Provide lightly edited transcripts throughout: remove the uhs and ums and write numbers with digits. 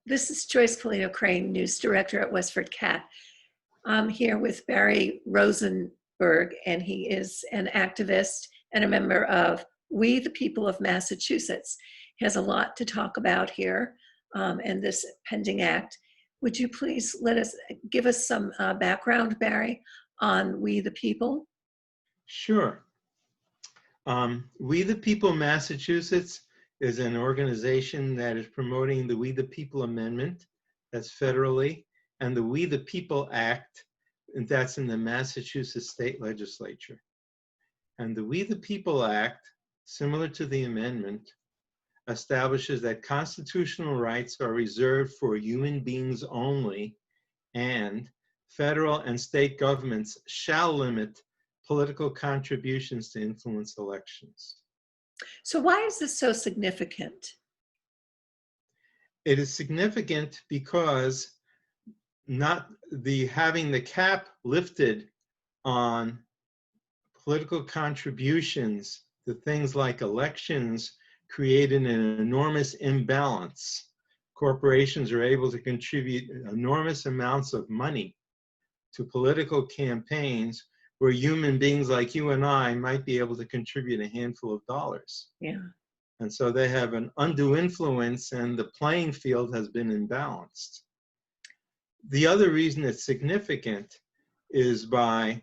This is Joyce Pellino Crane, News Director at WestfordCAT. I'm here with Barry Rosenberg, and he is an activist and a member of We the People of Massachusetts. He has a lot to talk about here and this pending act. Would you please give us some background, Barry, on We the People? Sure. We the People Massachusetts is an organization that is promoting the We the People Amendment, that's federally, and the We the People Act, and that's in the Massachusetts State Legislature. And the We the People Act, similar to the amendment, establishes that constitutional rights are reserved for human beings only, and federal and state governments shall limit political contributions to influence elections. So why is this so significant? It is significant because having the cap lifted on political contributions to things like elections created an enormous imbalance. Corporations are able to contribute enormous amounts of money to political campaigns where human beings like you and I might be able to contribute a handful of dollars. Yeah. And so they have an undue influence, and the playing field has been imbalanced. The other reason it's significant is by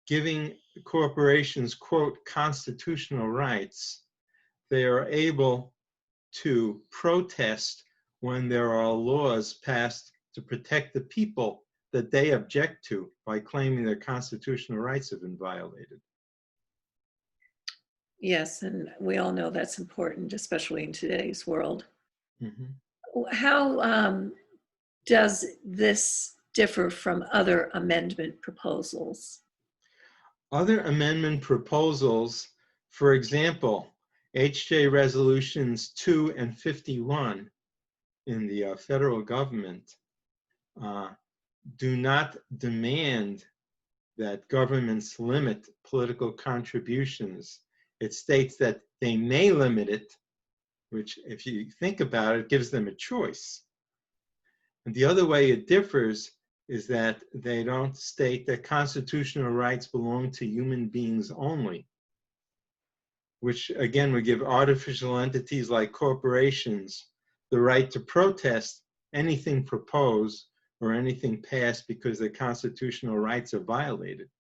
giving corporations, quote, constitutional rights, they are able to protest when there are laws passed to protect the people that they object to by claiming their constitutional rights have been violated. Yes, and we all know that's important, especially in today's world. Mm-hmm. How does this differ from other amendment proposals? Other amendment proposals, for example, HJ Resolutions 2 and 51 in the federal government do not demand that governments limit political contributions. It states that they may limit it, which, if you think about it, gives them a choice. And the other way it differs is that they don't state that constitutional rights belong to human beings only, which again would give artificial entities like corporations the right to protest anything proposed or anything passed because their constitutional rights are violated.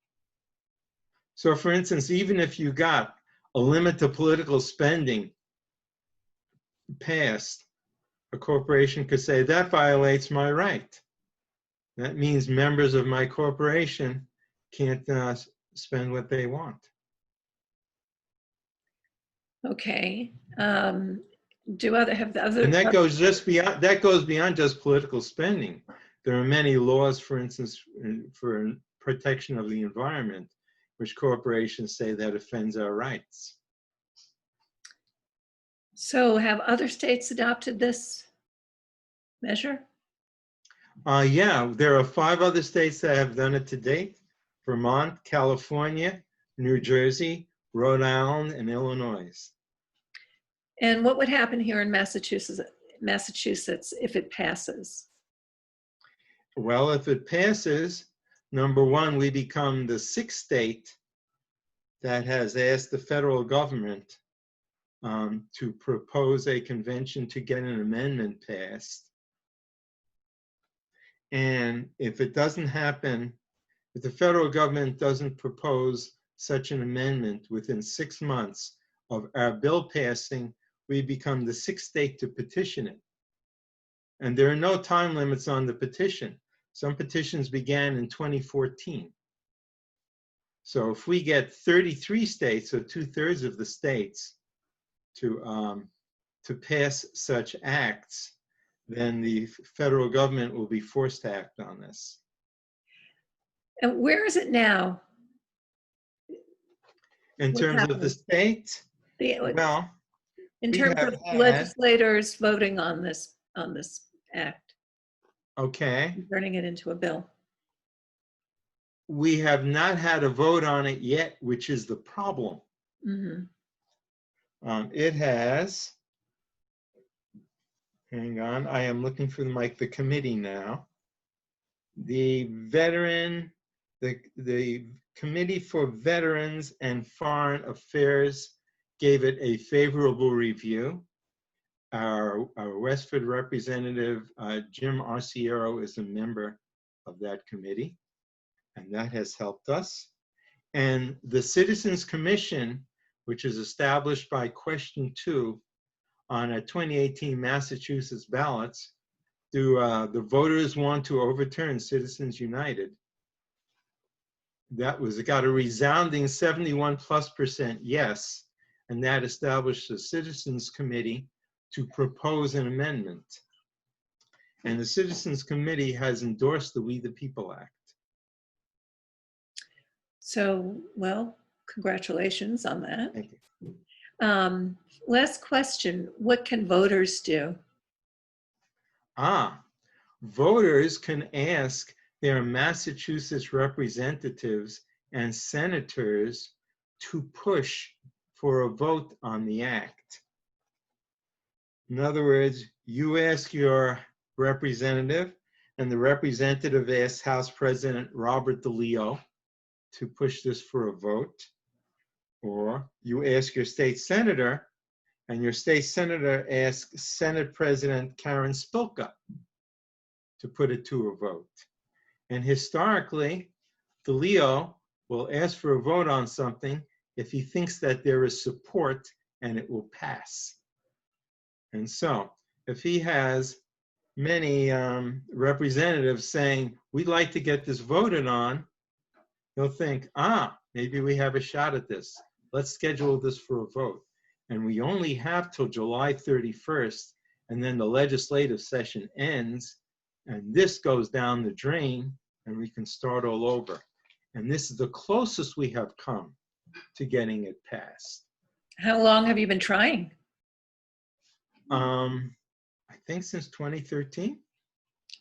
So for instance, even if you got a limit to political spending passed, a corporation could say, that violates my right. That means members of my corporation can't spend what they want. Okay. Have the other? And that goes just beyond. That goes beyond just political spending. There are many laws, for instance, for protection of the environment, which corporations say that offends our rights. So have other states adopted this measure? Yeah, there are 5 other states that have done it to date: Vermont, California, New Jersey, Rhode Island, and Illinois. And what would happen here in Massachusetts if it passes? Well, if it passes, number one, we become the 6th state that has asked the federal government to propose a convention to get an amendment passed. And if it doesn't happen, if the federal government doesn't propose such an amendment within 6 months of our bill passing, we become the 6th state to petition it. And there are no time limits on the petition. Some petitions began in 2014. So if we get 33 states, or 2/3 of the states, to pass such acts, then the federal government will be forced to act on this. And where is it now? In terms of the state, well, in terms of legislators voting on this act, okay, turning it into a bill. We have not had a vote on it yet, which is the problem. Mm-hmm. It has Hang on, I am looking for the committee now. The Committee for Veterans and Foreign Affairs gave it a favorable review. Our Westford representative, Jim Arciero, is a member of that committee, and that has helped us. And the Citizens Commission, which is established by question 2 on a 2018 Massachusetts ballots, do the voters want to overturn Citizens United? It got a resounding 71+% yes, and that established a Citizens Committee to propose an amendment. And the Citizens Committee has endorsed the We the People Act. So, well, congratulations on that. Thank you. Last question, what can voters do? Voters can ask their Massachusetts representatives and senators to push for a vote on the act. In other words, you ask your representative, and the representative asks House President Robert DeLeo to push this for a vote. Or you ask your state senator, and your state senator asks Senate President Karen Spilka to put it to a vote. And historically, DeLeo will ask for a vote on something if he thinks that there is support and it will pass. And so, if he has many representatives saying, we'd like to get this voted on, he'll think, maybe we have a shot at this. Let's schedule this for a vote. And we only have till July 31st, and then the legislative session ends, and this goes down the drain, and we can start all over. And this is the closest we have come to getting it passed. How long have you been trying? I think since 2013.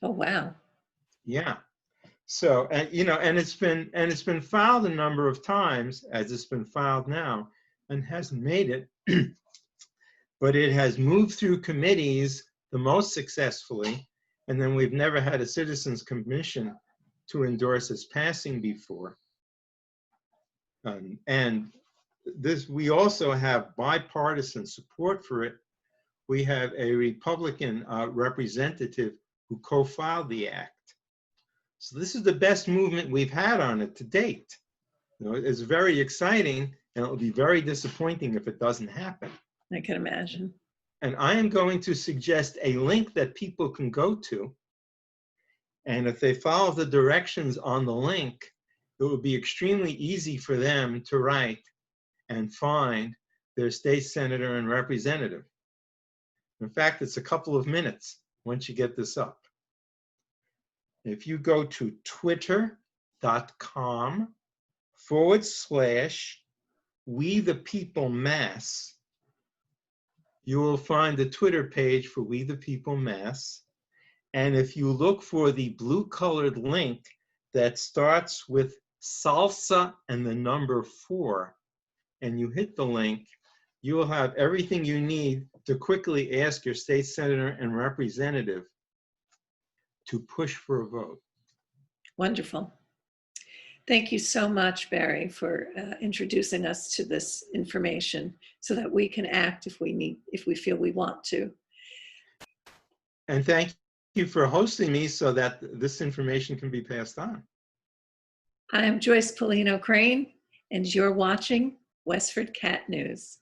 Oh, wow. Yeah. So, and it's been filed a number of times, as it's been filed now, and hasn't made it. But it has moved through committees the most successfully, and then we've never had a Citizens Commission to endorse its passing before. And this, we also have bipartisan support for it. We have a Republican representative who co-filed the act. So this is the best movement we've had on it to date. It's very exciting, and it will be very disappointing if it doesn't happen. I can imagine. And I am going to suggest a link that people can go to. And if they follow the directions on the link, it will be extremely easy for them to write and find their state senator and representative. In fact, it's a couple of minutes once you get this up. If you go to twitter.com/WeThePeopleMass, you will find the Twitter page for We the People Mass. And if you look for the blue colored link that starts with salsa and the number 4, and you hit the link, you will have everything you need to quickly ask your state senator and representative to push for a vote. Wonderful. Thank you so much, Barry, for introducing us to this information so that we can act if we feel we want to. And thank you for hosting me so that this information can be passed on. I am Joyce Pellino Crane, and you're watching WestfordCAT News.